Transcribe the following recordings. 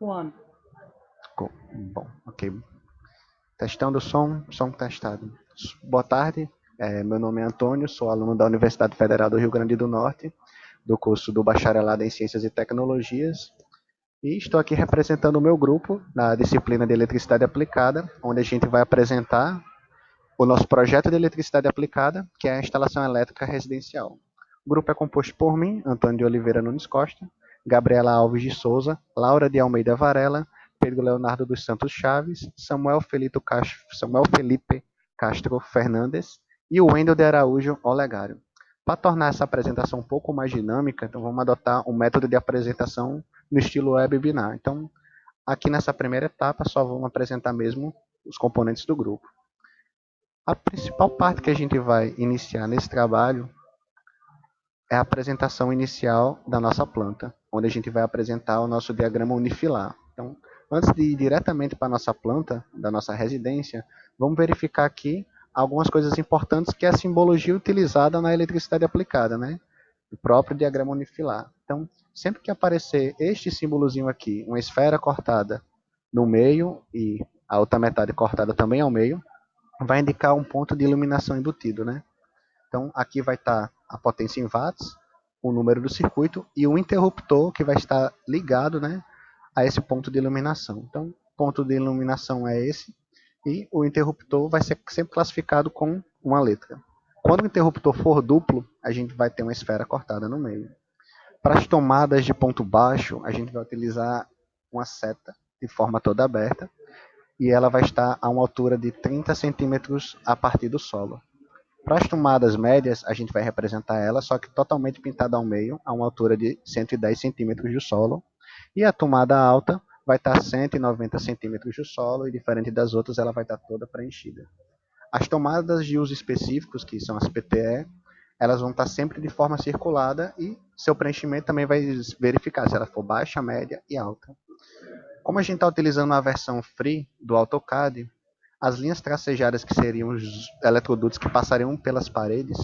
One. Bom, ok. Testando o som testado. Boa tarde, meu nome é Antônio, sou aluno da Universidade Federal do Rio Grande do Norte, do curso do Bacharelado em Ciências e Tecnologias, e estou aqui representando o meu grupo na disciplina de Eletricidade Aplicada, onde a gente vai apresentar o nosso projeto de eletricidade aplicada, que é a instalação elétrica residencial. O grupo é composto por mim, Antônio de Oliveira Nunes Costa, Gabriela Alves de Souza, Laura de Almeida Varela, Pedro Leonardo dos Santos Chaves, Samuel Felipe Castro Fernandes e o Wendel de Araújo Olegário. Para tornar essa apresentação um pouco mais dinâmica, então vamos adotar um método de apresentação no estilo webinar. Então, aqui nessa primeira etapa, só vamos apresentar mesmo os componentes do grupo. A principal parte que a gente vai iniciar nesse trabalho é a apresentação inicial da nossa planta, onde a gente vai apresentar o nosso diagrama unifilar. Então, antes de ir diretamente para a nossa planta, da nossa residência, vamos verificar aqui algumas coisas importantes que é a simbologia utilizada na eletricidade aplicada, né? O próprio diagrama unifilar. Então, sempre que aparecer este símbolozinho aqui, uma esfera cortada no meio e a outra metade cortada também ao meio, vai indicar um ponto de iluminação embutido, né? Então, aqui vai estar a potência em watts, o número do circuito e o interruptor que vai estar ligado, né, a esse ponto de iluminação. Então, o ponto de iluminação é esse e o interruptor vai ser sempre classificado com uma letra. Quando o interruptor for duplo, a gente vai ter uma esfera cortada no meio. Para as tomadas de ponto baixo, a gente vai utilizar uma seta de forma toda aberta e ela vai estar a uma altura de 30 centímetros a partir do solo. Para as tomadas médias, a gente vai representar ela, só que totalmente pintada ao meio, a uma altura de 110 centímetros do solo. E a tomada alta vai estar 190 centímetros do solo, e diferente das outras, ela vai estar toda preenchida. As tomadas de uso específicos, que são as PTE, elas vão estar sempre de forma circulada e seu preenchimento também vai verificar se ela for baixa, média e alta. Como a gente está utilizando a versão free do AutoCAD, as linhas tracejadas, que seriam os eletrodutos que passariam pelas paredes,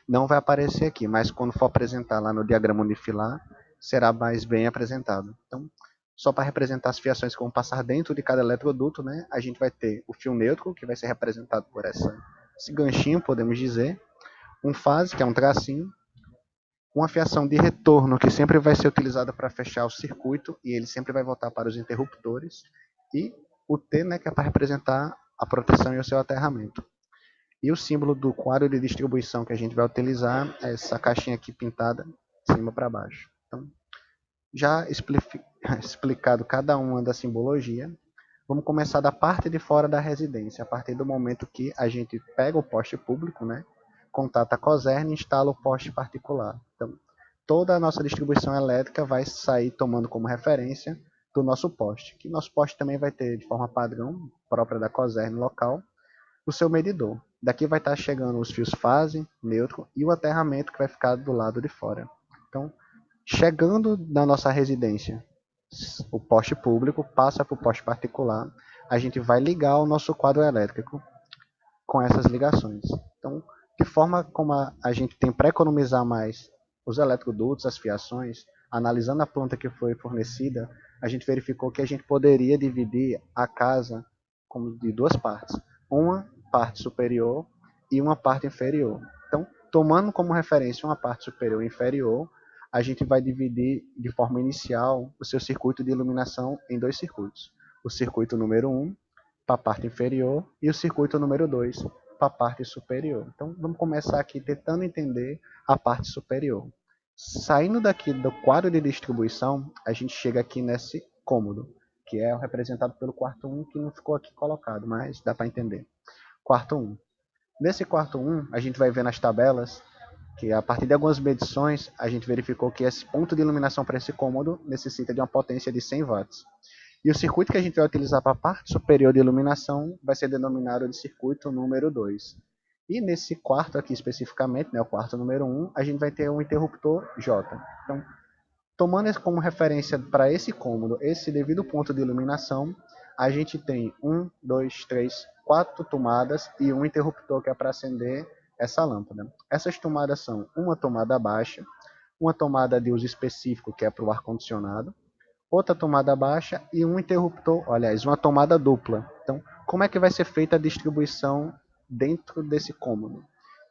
não vai aparecer aqui, mas quando for apresentar lá no diagrama unifilar, será mais bem apresentado. Então, só para representar as fiações que vão passar dentro de cada eletroduto, né, a gente vai ter o fio neutro, que vai ser representado por esse ganchinho, podemos dizer, um fase, que é um tracinho, uma fiação de retorno, que sempre vai ser utilizada para fechar o circuito, e ele sempre vai voltar para os interruptores, e o T, né, que é para representar a proteção e o seu aterramento. E o símbolo do quadro de distribuição que a gente vai utilizar é essa caixinha aqui pintada de cima para baixo. Então, já explicado cada uma da simbologia, vamos começar da parte de fora da residência, a partir do momento que a gente pega o poste público, né, contata a COSERN e instala o poste particular. Então, toda a nossa distribuição elétrica vai sair tomando como referência do nosso poste, que nosso poste também vai ter de forma padrão, própria da COSERN local, o seu medidor. Daqui vai estar chegando os fios fase, neutro e o aterramento, que vai ficar do lado de fora. Então, chegando na nossa residência, o poste público passa para o poste particular, a gente vai ligar o nosso quadro elétrico com essas ligações. Então, de forma como a gente tem para economizar mais os eletrodutos, as fiações, analisando a planta que foi fornecida, a gente verificou que a gente poderia dividir a casa como de duas partes. Uma parte superior e uma parte inferior. Então, tomando como referência uma parte superior e inferior, a gente vai dividir de forma inicial o seu circuito de iluminação em dois circuitos. O circuito número 1 para a parte inferior e o circuito número 2 para a parte superior. Então, vamos começar aqui tentando entender a parte superior. Saindo daqui do quadro de distribuição, a gente chega aqui nesse cômodo, que é representado pelo quarto 1, que não ficou aqui colocado, mas dá para entender. Quarto 1. Nesse quarto 1, a gente vai ver nas tabelas que a partir de algumas medições, a gente verificou que esse ponto de iluminação para esse cômodo necessita de uma potência de 100 watts. E o circuito que a gente vai utilizar para a parte superior de iluminação vai ser denominado de circuito número 2. E nesse quarto aqui especificamente, né, o quarto número 1, a gente vai ter um interruptor J. Então, tomando como referência para esse cômodo, esse devido ponto de iluminação, a gente tem 1, 2, 3, 4 tomadas e um interruptor que é para acender essa lâmpada. Essas tomadas são uma tomada baixa, uma tomada de uso específico, que é para o ar-condicionado, outra tomada baixa e um interruptor, aliás, uma tomada dupla. Então, como é que vai ser feita a distribuição dentro desse cômodo?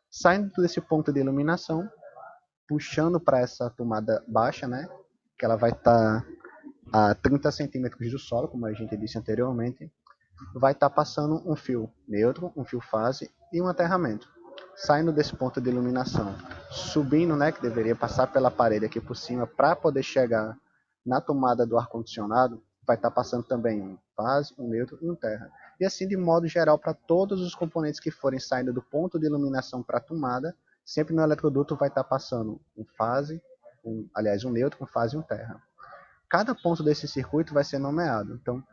Saindo desse ponto de iluminação, puxando para essa tomada baixa, né? Que ela vai estar a 30 centímetros do solo, como a gente disse anteriormente, vai estar passando um fio neutro, um fio fase e um aterramento. Saindo desse ponto de iluminação, subindo, né, que deveria passar pela parede aqui por cima para poder chegar na tomada do ar-condicionado, vai estar passando também um fase, um neutro e um terra. E assim de modo geral para todos os componentes que forem saindo do ponto de iluminação para a tomada, sempre no eletroduto vai estar passando um fase, aliás, um neutro, um fase e um terra. Cada ponto desse circuito vai ser nomeado. Então,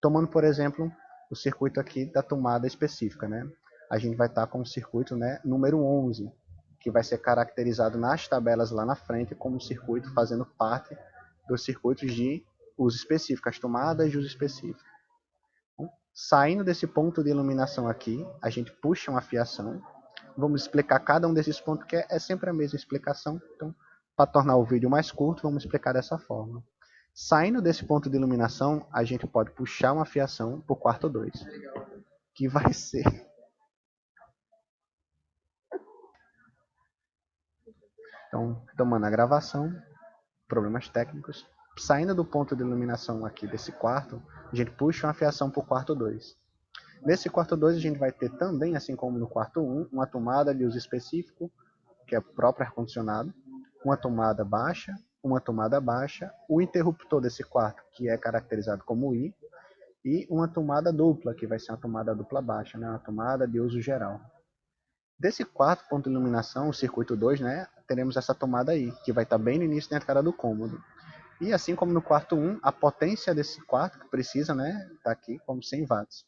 tomando, por exemplo, o circuito aqui da tomada específica, né? A gente vai estar com o circuito, né, número 11, que vai ser caracterizado nas tabelas lá na frente como circuito fazendo parte dos circuitos de uso específico, as tomadas de uso específico. Então, saindo desse ponto de iluminação aqui, a gente puxa uma fiação. Vamos explicar cada um desses pontos, que é sempre a mesma explicação. Então, para tornar o vídeo mais curto, vamos explicar dessa forma. Saindo desse ponto de iluminação, a gente pode puxar uma fiação para o quarto 2, que vai ser... Então, tomando a gravação, problemas técnicos. Saindo do ponto de iluminação aqui desse quarto, a gente puxa uma fiação para o quarto 2. Nesse quarto 2, a gente vai ter também, assim como no quarto 1, uma tomada de uso específico, que é o próprio ar-condicionado, uma tomada baixa, o interruptor desse quarto, que é caracterizado como I, e uma tomada dupla, que vai ser uma tomada dupla baixa, né? Uma tomada de uso geral. Desse quarto ponto de iluminação, o circuito 2, né, teremos essa tomada aí, que vai estar bem no início da entrada do cômodo. E assim como no quarto 1, a potência desse quarto, que precisa, né, tá aqui como 100 watts.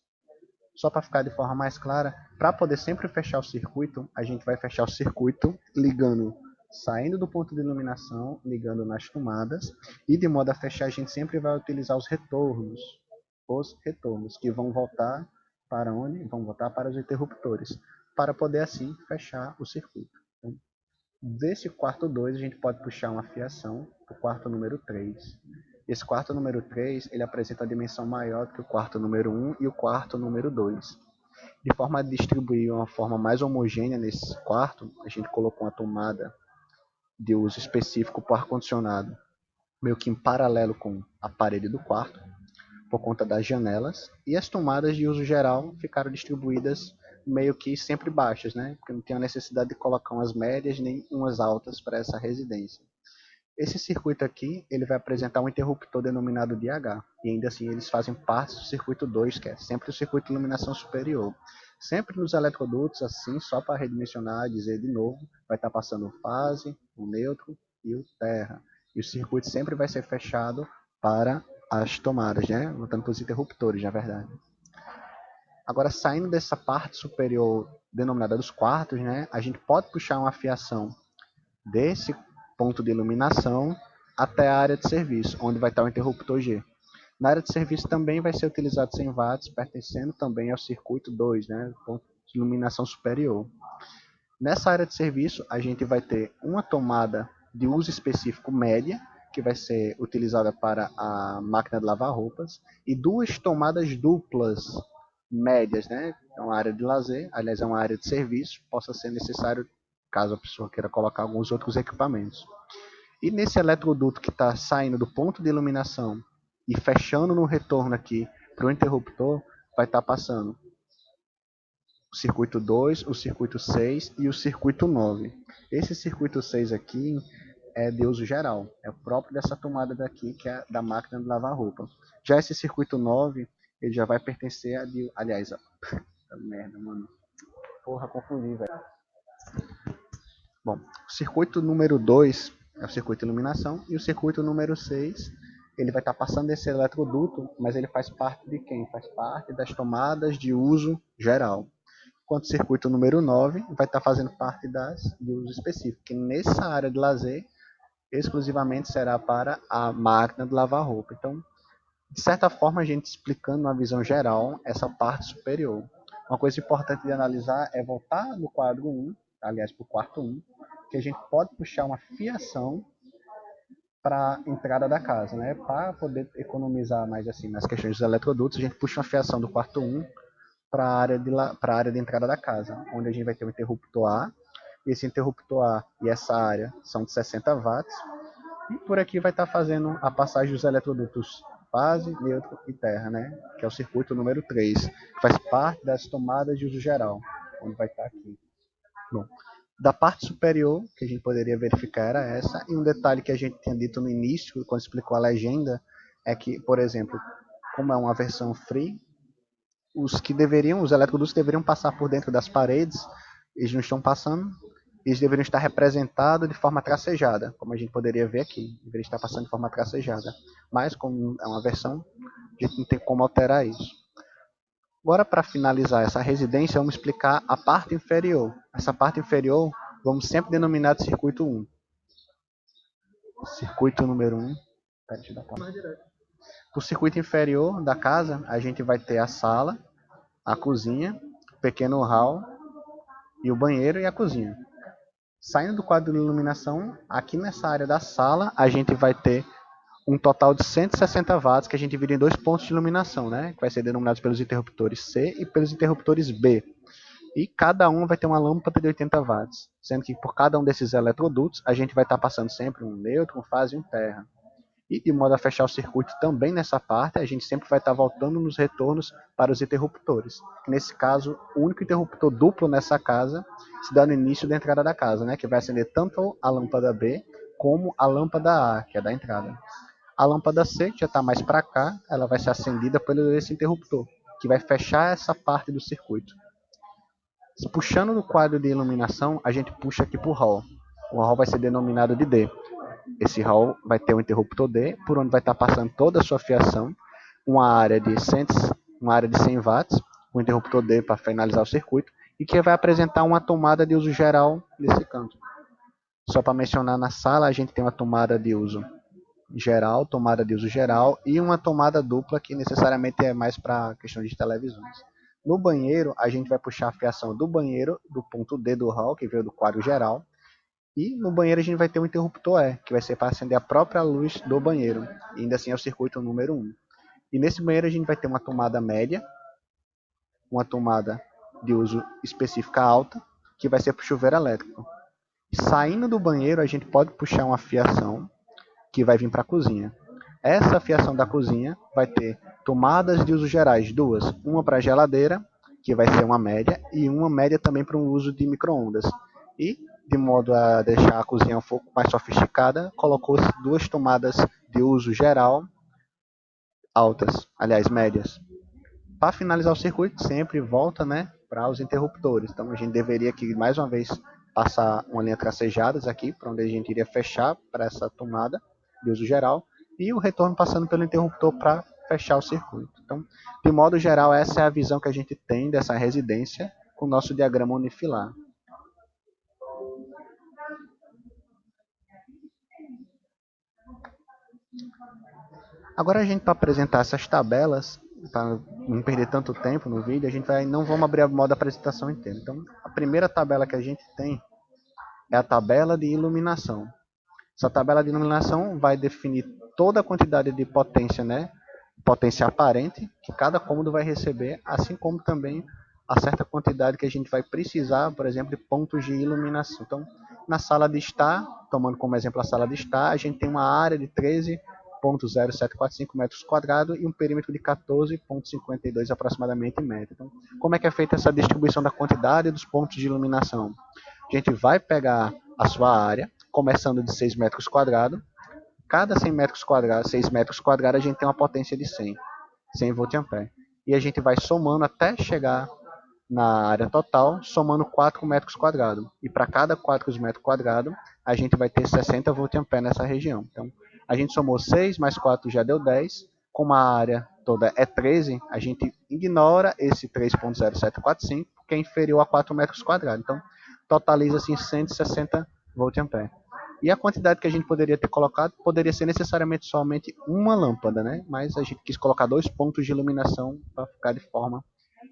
Só para ficar de forma mais clara, para poder sempre fechar o circuito, a gente vai fechar o circuito ligando, saindo do ponto de iluminação, ligando nas tomadas, e de modo a fechar a gente sempre vai utilizar os retornos, que vão voltar para onde? Vão voltar para os interruptores, para poder assim fechar o circuito. Então, desse quarto 2 a gente pode puxar uma fiação para o quarto número 3. Esse quarto número 3 ele apresenta uma dimensão maior do que o quarto número 1 e o quarto número 2. De forma a distribuir uma forma mais homogênea nesse quarto, a gente colocou uma tomada de uso específico para o ar-condicionado, meio que em paralelo com a parede do quarto, por conta das janelas, e as tomadas de uso geral ficaram distribuídas meio que sempre baixas, né? Porque não tinha necessidade de colocar umas médias nem umas altas para essa residência. Esse circuito aqui, ele vai apresentar um interruptor denominado de H, e ainda assim eles fazem parte do circuito 2, que é sempre o circuito de iluminação superior. Sempre nos eletrodutos, assim, só para redimensionar, dizer de novo, vai estar passando o fase, o neutro e o terra. E o circuito sempre vai ser fechado para as tomadas, né? Voltando para os interruptores, na verdade. Agora, saindo dessa parte superior denominada dos quartos, né? A gente pode puxar uma fiação desse ponto de iluminação até a área de serviço, onde vai estar o interruptor G. Na área de serviço também vai ser utilizado 100 watts, pertencendo também ao circuito 2, né? Ponto de iluminação superior. Nessa área de serviço, a gente vai ter uma tomada de uso específico média, que vai ser utilizada para a máquina de lavar roupas, e duas tomadas duplas médias, né? É uma área de lazer, aliás, é uma área de serviço, possa ser necessário caso a pessoa queira colocar alguns outros equipamentos. E nesse eletroduto que está saindo do ponto de iluminação e fechando no retorno aqui para o interruptor, vai estar passando o circuito 2, o circuito 6 e o circuito 9. Esse circuito 6 aqui é de uso geral, é o próprio dessa tomada daqui, que é da máquina de lavar roupa. Já esse circuito 9, ele já vai pertencer a... Aliás, merda, mano. Porra, confundi, velho. Bom, o circuito número 2 é o circuito de iluminação e o circuito número 6 ele vai estar passando esse eletroduto, mas ele faz parte de quem? Faz parte das tomadas de uso geral. Enquanto o circuito número 9 vai estar fazendo parte das de uso específico, que nessa área de lazer exclusivamente será para a máquina de lavar roupa. Então, de certa forma, a gente explicando uma visão geral essa parte superior. Uma coisa importante de analisar é voltar no quadro 1, aliás, para o quarto 1, que a gente pode puxar uma fiação para a entrada da casa, né? Para poder economizar mais assim nas questões dos eletrodutos, a gente puxa uma fiação do quarto 1 para a área de entrada da casa, onde a gente vai ter um interruptor A, e esse interruptor A e essa área são de 60 watts, e por aqui vai estar fazendo a passagem dos eletrodutos base, neutro e terra, né? Que é o circuito número 3, que faz parte das tomadas de uso geral, onde vai estar aqui. Bom, da parte superior, que a gente poderia verificar era essa, e um detalhe que a gente tinha dito no início, quando explicou a legenda, é que, por exemplo, como é uma versão free, os eletrodutos deveriam passar por dentro das paredes, eles não estão passando, eles deveriam estar representados de forma tracejada, como a gente poderia ver aqui, deveria estar passando de forma tracejada. Mas, como é uma versão, a gente não tem como alterar isso. Agora, para finalizar essa residência, vamos explicar a parte inferior. Essa parte inferior, vamos sempre denominar de circuito 1. Circuito número 1. O circuito inferior da casa, a gente vai ter a sala, a cozinha, o pequeno hall e o banheiro e a cozinha. Saindo do quadro de iluminação, aqui nessa área da sala, a gente vai ter um total de 160 watts que a gente divide em dois pontos de iluminação, né? Que vai ser denominados pelos interruptores C e pelos interruptores B. E cada um vai ter uma lâmpada de 80 watts, sendo que por cada um desses eletrodutos, a gente vai estar passando sempre um neutro, um fase e um terra. E de modo a fechar o circuito também nessa parte, a gente sempre vai estar voltando nos retornos para os interruptores. Nesse caso, o único interruptor duplo nessa casa se dá no início da entrada da casa, né, que vai acender tanto a lâmpada B como a lâmpada A, que é da entrada. A lâmpada C, que já está mais para cá, ela vai ser acendida por esse interruptor, que vai fechar essa parte do circuito. Puxando no quadro de iluminação, a gente puxa aqui para o hall. O hall vai ser denominado de D. Esse hall vai ter um interruptor D, por onde vai estar passando toda a sua fiação, uma área de 100 watts, o interruptor D para finalizar o circuito, e que vai apresentar uma tomada de uso geral nesse canto. Só para mencionar, na sala a gente tem uma tomada de uso geral e uma tomada dupla que necessariamente é mais para questão de televisões. No banheiro, a gente vai puxar a fiação do banheiro, do ponto D do hall, que veio do quadro geral, e no banheiro a gente vai ter um interruptor E, que vai ser para acender a própria luz do banheiro. E ainda assim é o circuito número 1. E nesse banheiro a gente vai ter uma tomada média, uma tomada de uso específica alta, que vai ser para o chuveiro elétrico. Saindo do banheiro, a gente pode puxar uma fiação que vai vir para a cozinha. Essa fiação da cozinha vai ter tomadas de uso gerais, duas. Uma para a geladeira, que vai ser uma média, e uma média também para um uso de micro-ondas. E, de modo a deixar a cozinha um pouco mais sofisticada, colocou-se duas tomadas de uso geral altas, aliás, médias. Para finalizar o circuito, sempre volta, né, para os interruptores. Então, a gente deveria aqui, mais uma vez, passar uma linha tracejadas aqui, para onde a gente iria fechar para essa tomada de uso geral, e o retorno passando pelo interruptor para fechar o circuito. Então, de modo geral, essa é a visão que a gente tem dessa residência com o nosso diagrama unifilar. Agora a gente, para apresentar essas tabelas, para não perder tanto tempo no vídeo, não vamos abrir a modo apresentação inteira. Então, a primeira tabela que a gente tem é a tabela de iluminação. Essa tabela de iluminação vai definir toda a quantidade de potência, né? Potência aparente que cada cômodo vai receber, assim como também a certa quantidade que a gente vai precisar, por exemplo, de pontos de iluminação. Então, na sala de estar, tomando como exemplo a sala de estar, a gente tem uma área de 13,0745 metros quadrados e um perímetro de 14,52 aproximadamente metros. Então, como é que é feita essa distribuição da quantidade dos pontos de iluminação? A gente vai pegar a sua área, começando de 6 metros quadrados. Cada 100 metros quadrados, 6 metros quadrados, a gente tem uma potência de 100 volt-ampere. E a gente vai somando até chegar na área total, somando 4 metros quadrados. E para cada 4 metros quadrados, a gente vai ter 60 volt-ampere nessa região. Então, a gente somou 6 mais 4 já deu 10. Como a área toda é 13, a gente ignora esse 3,0745, porque é inferior a 4 metros quadrados. Então, totaliza assim 160 volt-ampere. E a quantidade que a gente poderia ter colocado poderia ser necessariamente somente uma lâmpada, né? Mas a gente quis colocar 2 pontos de iluminação para ficar de forma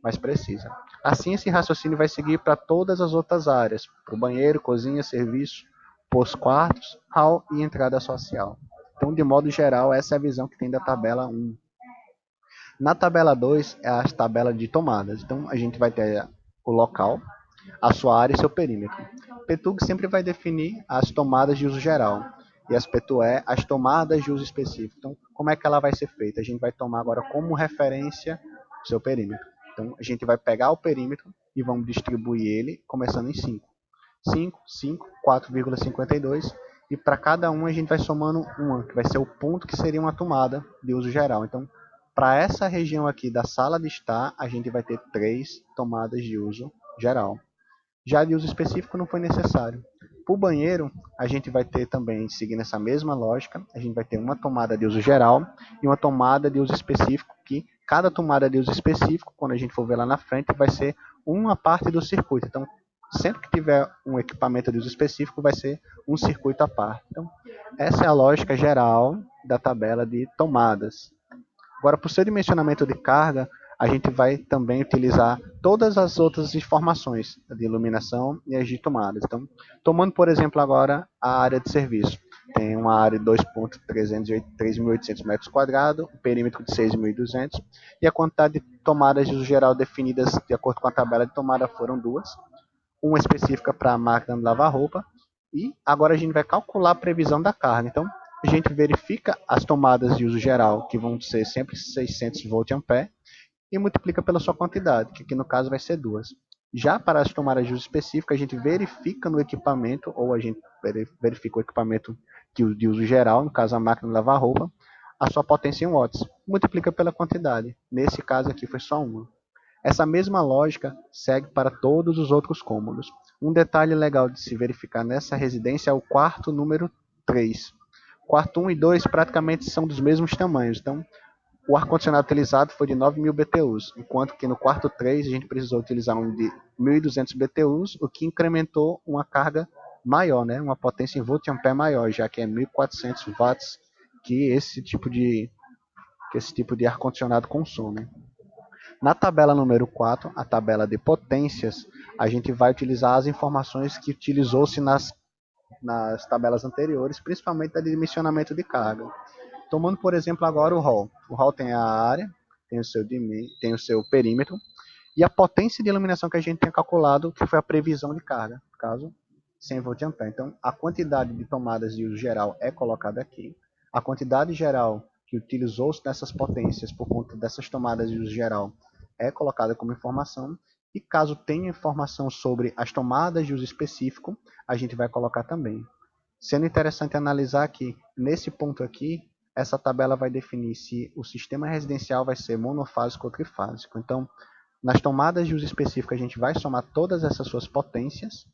mais precisa. Assim, esse raciocínio vai seguir para todas as outras áreas, para o banheiro, cozinha, serviço, pós quartos, hall e entrada social. Então, de modo geral, essa é a visão que tem da tabela 1. Na tabela 2 é as tabelas de tomadas. Então, a gente vai ter o local, a sua área e seu perímetro. PTUG sempre vai definir as tomadas de uso geral. E as PTUE, as tomadas de uso específico. Então, como é que ela vai ser feita? A gente vai tomar agora como referência o seu perímetro. Então, a gente vai pegar o perímetro e vamos distribuir ele começando em 5. 5, 5, 4,52. E para cada um a gente vai somando uma, que vai ser o ponto que seria uma tomada de uso geral. Então, para essa região aqui da sala de estar, a gente vai ter 3 tomadas de uso geral. Já de uso específico não foi necessário. Para o banheiro, a gente vai ter também, seguindo essa mesma lógica, a gente vai ter uma tomada de uso geral e uma tomada de uso específico, que cada tomada de uso específico, quando a gente for ver lá na frente, vai ser uma parte do circuito. Então, sempre que tiver um equipamento de uso específico, vai ser um circuito à parte. Então, essa é a lógica geral da tabela de tomadas. Agora, para o seu dimensionamento de carga, a gente vai também utilizar todas as outras informações de iluminação e as de tomadas. Então, tomando, por exemplo, agora a área de serviço. Tem uma área de 2.3.800 metros quadrados, um perímetro de 6.200 e a quantidade de tomadas de uso geral definidas de acordo com a tabela de tomada foram duas. Uma específica para a máquina de lavar roupa e agora a gente vai calcular a previsão da carga. Então, a gente verifica as tomadas de uso geral, que vão ser sempre 600 volt-ampere, e multiplica pela sua quantidade, que aqui no caso vai ser duas. Já para as tomadas de uso específico, a gente verifica no equipamento, ou a gente verifica o equipamento de uso geral, no caso a máquina de lavar roupa, a sua potência em watts. Multiplica pela quantidade. Nesse caso aqui foi só uma. Essa mesma lógica segue para todos os outros cômodos. Um detalhe legal de se verificar nessa residência é o quarto número 3. Quarto 1 e 2 praticamente são dos mesmos tamanhos, então o ar-condicionado utilizado foi de 9.000 BTUs, enquanto que no quarto 3 a gente precisou utilizar um de 1.200 BTUs, o que incrementou uma carga maior, né? Uma potência em volt-ampere maior, já que é 1.400 watts que esse tipo de ar-condicionado consome. Na tabela número 4, a tabela de potências, a gente vai utilizar as informações que utilizou-se nas tabelas anteriores, principalmente da dimensionamento de carga. Tomando, por exemplo, agora o hall. O hall tem a área, tem o seu perímetro, e a potência de iluminação que a gente tinha calculado, que foi a previsão de carga, no caso, 100 volt-ampere. Então, a quantidade de tomadas de uso geral é colocada aqui. A quantidade geral que utilizou-se nessas potências por conta dessas tomadas de uso geral é colocada como informação. E caso tenha informação sobre as tomadas de uso específico, a gente vai colocar também. Sendo interessante analisar que, nesse ponto aqui, essa tabela vai definir se o sistema residencial vai ser monofásico ou trifásico. Então, nas tomadas de uso específico, a gente vai somar todas essas suas potências,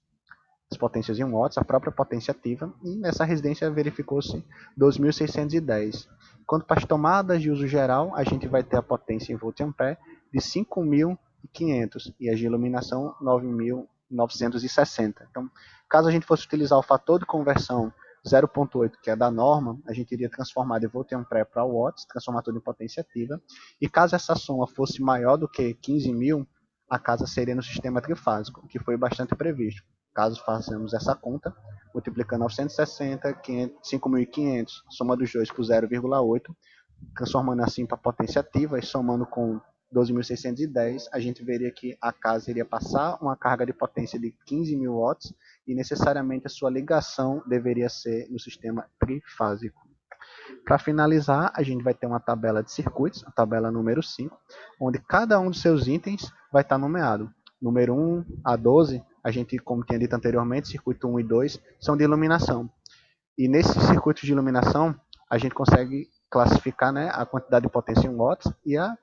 as potências em watts, a própria potência ativa, e nessa residência verificou-se 2.610. Quanto para as tomadas de uso geral, a gente vai ter a potência em volt-ampere de 5.500 e a de iluminação 9.960. Então, caso a gente fosse utilizar o fator de conversão 0.8, que é da norma, a gente iria transformar de volt-ampere para watts, transformar tudo em potência ativa, e caso essa soma fosse maior do que 15.000, a casa seria no sistema trifásico, que foi bastante previsto. Caso façamos essa conta, multiplicando 960, 5.500, soma dos dois por 0,8, transformando assim para potência ativa e somando com 12.610, a gente veria que a casa iria passar uma carga de potência de 15.000 watts e necessariamente a sua ligação deveria ser no sistema trifásico. Para finalizar, a gente vai ter uma tabela de circuitos, a tabela número 5, onde cada um dos seus itens vai estar nomeado. Número 1 a 12, a gente, como tinha dito anteriormente, circuito 1 e 2 são de iluminação. E nesses circuitos de iluminação, a gente consegue classificar, né, a quantidade de potência em watts e a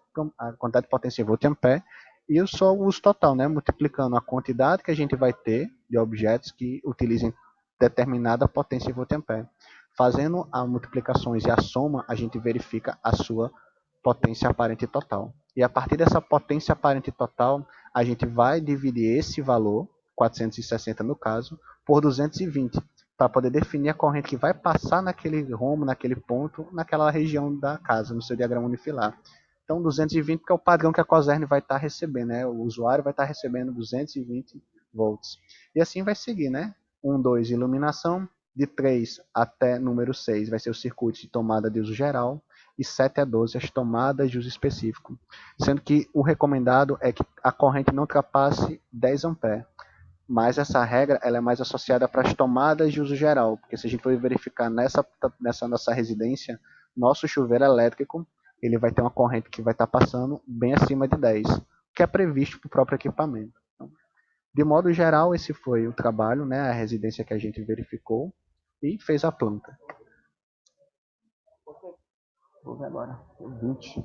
quantidade de potência em volt-ampere e só o uso total, né, multiplicando a quantidade que a gente vai ter de objetos que utilizem determinada potência em volt-ampere. Fazendo as multiplicações e a soma, a gente verifica a sua potência aparente total. E a partir dessa potência aparente total, a gente vai dividir esse valor, 460 no caso, por 220, para poder definir a corrente que vai passar naquele romo, naquele ponto, naquela região da casa, no seu diagrama unifilar. Então, 220 que é o padrão que a Cosern vai estar recebendo, né? O usuário vai estar recebendo 220 volts. E assim vai seguir, né? 1, 2, iluminação, De 3 até número 6 vai ser o circuito de tomada de uso geral, e 7 a 12 as tomadas de uso específico. Sendo que o recomendado é que a corrente não ultrapasse 10 amperes. Mas essa regra ela é mais associada para as tomadas de uso geral, porque se a gente for verificar nessa nossa residência, nosso chuveiro elétrico ele vai ter uma corrente que vai estar passando bem acima de 10, que é previsto para o próprio equipamento. Então, de modo geral, esse foi o trabalho, né, a residência que a gente verificou e fez a planta. Vou ver agora, 20.